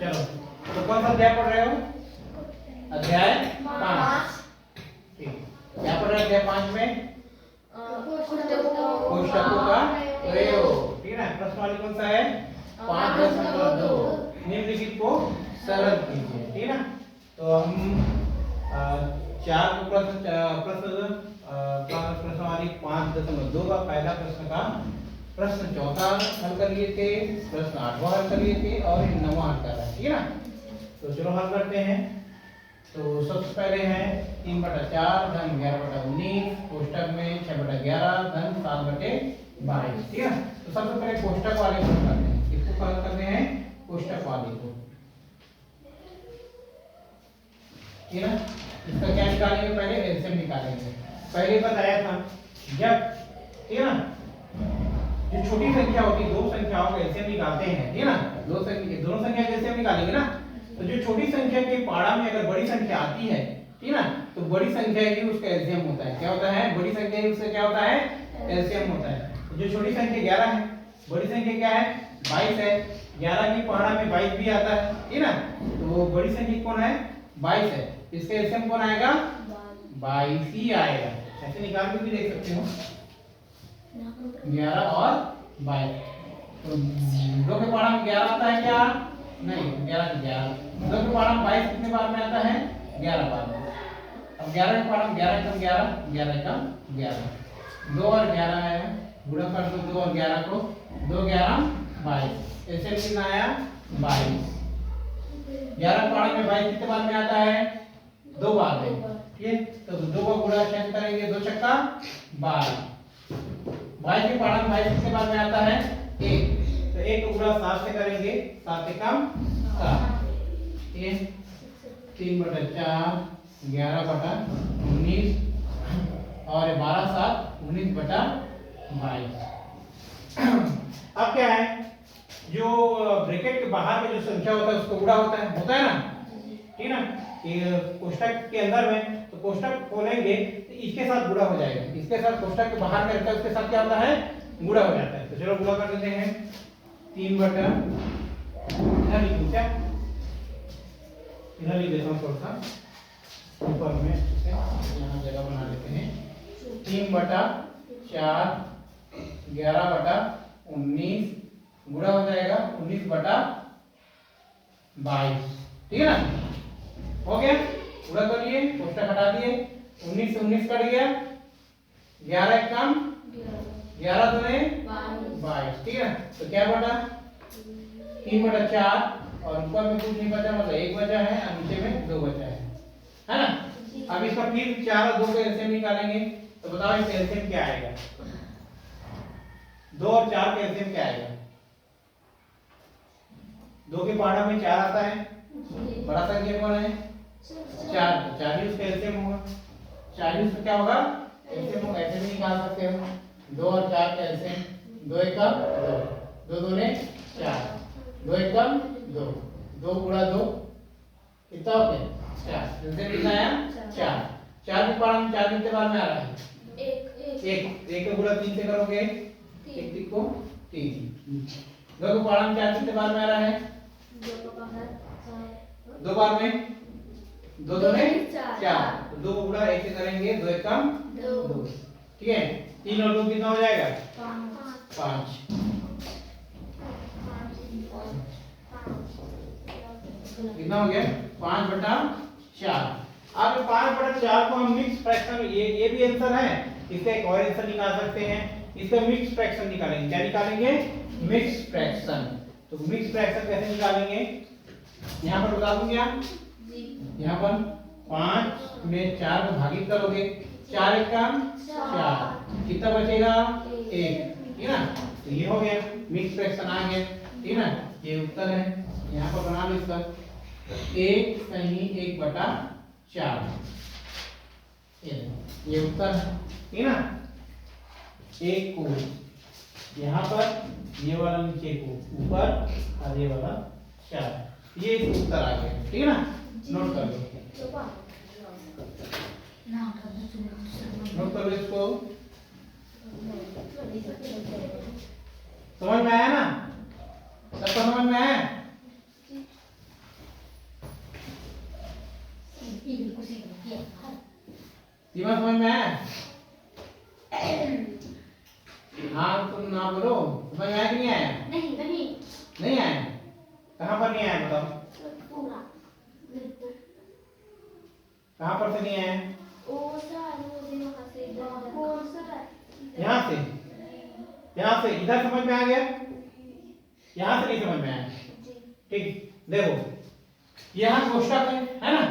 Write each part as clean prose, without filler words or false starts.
चलो तो कौन सा अध्याय पढ़ रहे हो? अध्याय 5। ठीक, क्या पढ़ रहे हैं अध्याय 5 में? कोष्ठकों का प्रयोग। ठीक है, प्रश्न वाली कौन सा है? 5.2। निम्नलिखित को सरल कीजिए। ठीक है ना, तो हम 4 प्रश्न वाली 5.2 का पहला प्रश्न का प्रश्न 14 हल कर लिए थे, प्रश्न 8वां हल कर लिए थे और 9वां हल कर रहे हैं। ठीक है ना, तो चलो हल करते हैं। तो सबसे पहले है 3/4 धन 11/19 कोष्टक में 6/11 धन 7/22। ठीक है, तो सबसे पहले कोष्टक वाले को करते हैं। इसको हल करते हैं कोष्टक वाले को। ठीक है ना, इसका क्या निकालेंगे? पहले एलसीएम निकालेंगे। पहले बताया था जब, ठीक है ना, जो छोटी संख्या होती है, दो संख्याओं का एलसीएम निकालते हैं। ठीक है ना, दोनों संख्या का एलसीएम निकालेंगे ना, तो जो छोटी संख्या के पाड़ा में अगर बड़ी संख्या आती है, ठीक है ना, तो बड़ी संख्या ही उसका एलसीएम होता है। क्या होता है? बड़ी संख्या ही उसका क्या होता है? एलसीएम होता है। तो जो छोटी संख्या 11 है, बड़ी संख्या क्या है? 22 है। 11 की पाड़ा में 22 भी आता है, ठीक है ना, तो बड़ी संख्या कौन है? 22 है। इसका एलसीएम कौन आएगा? 22 ही आएगा। ऐसे निकाल के भी देख सकते हो, 11 और 22। तो 2 के पाड़ा में 11 आता है क्या? नहीं, 11 के 11। 2 के पाड़ा में 22 कितने बार में आता है? 11 बार में। अब 11 के पाड़ा में 11 एकम 11, 11 एकम 11, 2 और 11 है, गुणा कर दो 2 और 11 को, 2 11 22। ऐसे कितना आया? 22। 11 के पाड़ा में 22 कितने बार में आता है? 2 बार में। ठीक है, तो 2 का गुणा कैसे करेंगे? 2 छक्का 12। 22 के पाड़ा में 22 कितने बार में आता है? 1। तो 1 का गुणा 7 से करेंगे, 7 एकम 7। ठीक है, 3/4 11/19 और 12/7 19/22। अब क्या है, जो ब्रैकेट के बाहर में जो संख्या होता है उसको गुणा होता है ना, ठीक है ना, ये कोष्टक के अंदर में, तो कोष्टक खोलेंगे तो इसके साथ गुणा हो जाएगा, इसके साथ कोष्टक के बाहर में रहता है उसके साथ क्या होता है? गुणा हो जाता है। तो चलो गुणा कर देते हैं। 3/, इधर लिखूं क्या? इधर लिख देता हूँ थोड़ा सा ऊपर में, यहाँ जगह बना लेते हैं। 3/4 11/19 गुणा हो जाएगा 19/22। ठीक है ना, हो गया, गुणा कर लिए, कोष्टक हटा दिए, 19 से 19 कट गया, 11 एकम 11 दूने 22। ठीक है, तो क्या बटा? 3/4 और ऊपर में कुछ नहीं बचा, मतलब 1 बचा है और नीचे में 2 बचा है ना। अब इसका फिर 4 और 2 का एलसीएम निकालेंगे, तो बताओ इसका एलसीएम क्या आएगा? 2 और 4 का एलसीएम क्या आएगा? 2 के पहाड़ा में 4 आता है, बड़ा संख्या कौन है? 4, 40 उसका एलसीएम होगा। 40 का क्या होगा? एलसीएम होगा। ऐसे भी निकाल सकते हो, 2 और 4 का एलसीएम, 2 एकम 2, 2 दूने 4, 2 एकम 2, 2 गुणा 2 कितना हो गया? 4। एलसीएम कितना आया? 4। 4 के पहाड़ा में 4 कितने बार में आ रहा है? 1 का गुणा 3 से करोगे, 1 को 3। 2 के पहाड़ा में 4 कितने बार में आ रहा है? 2 बार में, 2 दूने 4, तो 2 को गुणा 1 से करेंगे, 2 एकम 2। ठीक है, 3 और 2 कितना हो जाएगा? 5। कितना हो गया? 5/4। अब 5/4 को हम मिक्स फ्रैक्शन, ये भी आंसर है, इसका एक और आंसर निकाल सकते हैं। इसका मिक्स फ्रैक्शन निकालेंगे। क्या निकालेंगे? Mix fraction. तो मिक्स फ्रैक्शन कैसे निकालेंगे? यहाँ पर बता दूं क्या? यहाँ पर 5 में 4 को भागित करोगे, 4 एकम 4, कितना बचेगा? 1। ठीक है ना, तो ये हो गया, मिक्स फ्रैक्शन आ गया। ठीक है ना, ये उत्तर है। यहाँ पर बना लो इसका 1 सही 1/4, ये उत्तर है। ठीक है ना, 1 को यहाँ पर, ये वाला नीचे को ऊपर और ये वाला 4, ये उत्तर आ गया। ठीक है ना, नोट कर लो, नोट कर लो इसको। समझ में आया ना? सबको समझ में आया? दिमाग समझ में आया? हाँ तुम ना बोलो, समझ में आया कि नहीं आया? नहीं नहीं नहीं आया? कहाँ पर नहीं आया बताओ? पूरा कहाँ पर से नहीं आया? ओ सर वो वहां से कौन सा यहाँ से, यहाँ से इधर समझ में आ गया? यहाँ से नहीं समझ में आया? ठीक, देखो यहाँ कोष्ठक है ना,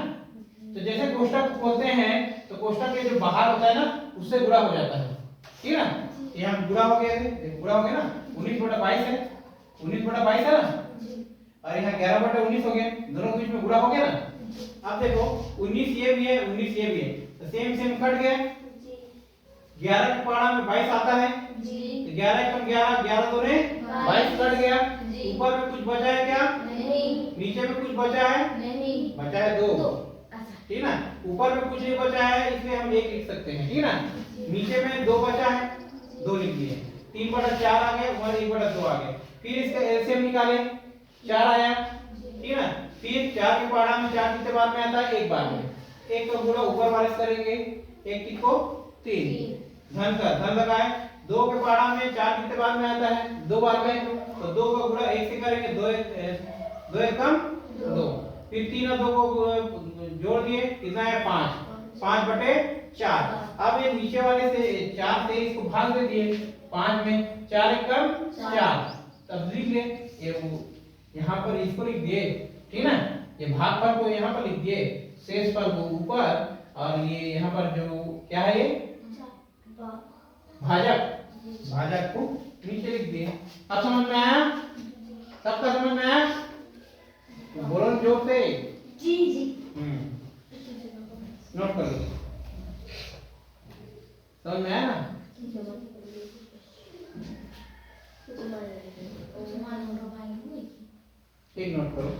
तो जैसे कोष्ठक खोलते हैं तो कोष्ठक के जो बाहर होता है ना उससे गुणा हो जाता है, ठीक है ना? यहाँ गुणा हो गया है, गुणा हो गया ना, 19/22 है, 19/22 है ना, और यहाँ 11/19 हो गया, दोनों के बीच में गुणा हो गया ना। अब देखो 19 ये भी है, 19 ये भी है, तो सेम सेम कट गया, 11 के पहाड़ा में 22 आता है, तो 11 कम 11, 11 दूने 22 कट गया, ऊपर में कुछ बचा है क्या? नहीं नीचे में कुछ बचा है? नहीं बचा है 2, ठीक ना, ऊपर में कुछ नहीं बचा है इसलिए हम 1 लिख सकते हैं, ठीक ना, नीचे में 2 बचा है, 2 लिख दिए, 3/4 आ गया, और 1/2 आ गया, फिर इसका एलसीएम निकाले, 4 आया, ठीक ना, फिर 4 के पहाड़ा में 4 कितने बार में आता है? 1 बार में, 1 का गुणा ऊपर वाले से करेंगे, 1 को 3, धन का धन लगाए, 2 के पहाड़ा में 4 कितने बार में आता है? 2 बार में, तो 2 का गुणा 1 से करेंगे, 2 एकम 2, फिर 3 और 2 को जोड़ दिए, कितना है? 5, 5/4। अब ये नीचे वाले से 4 से इसको भाग दे दिए, 5 में 4 एकम 4, तब लिख ले ये वो यहाँ पर इसको लिख दिए, ठीक ना, ये भागफल को यहाँ पर लिख दिए, शेषफल को ऊपर, और ये यहाँ पर जो क्या है ये भाजक, भाजक को नीचे लिख दिए। अब समझ में आया? सबका समझ में आया? बोलो जोर से। जी जी नोट कर लो, समझ में आया ना? एक नोट करो।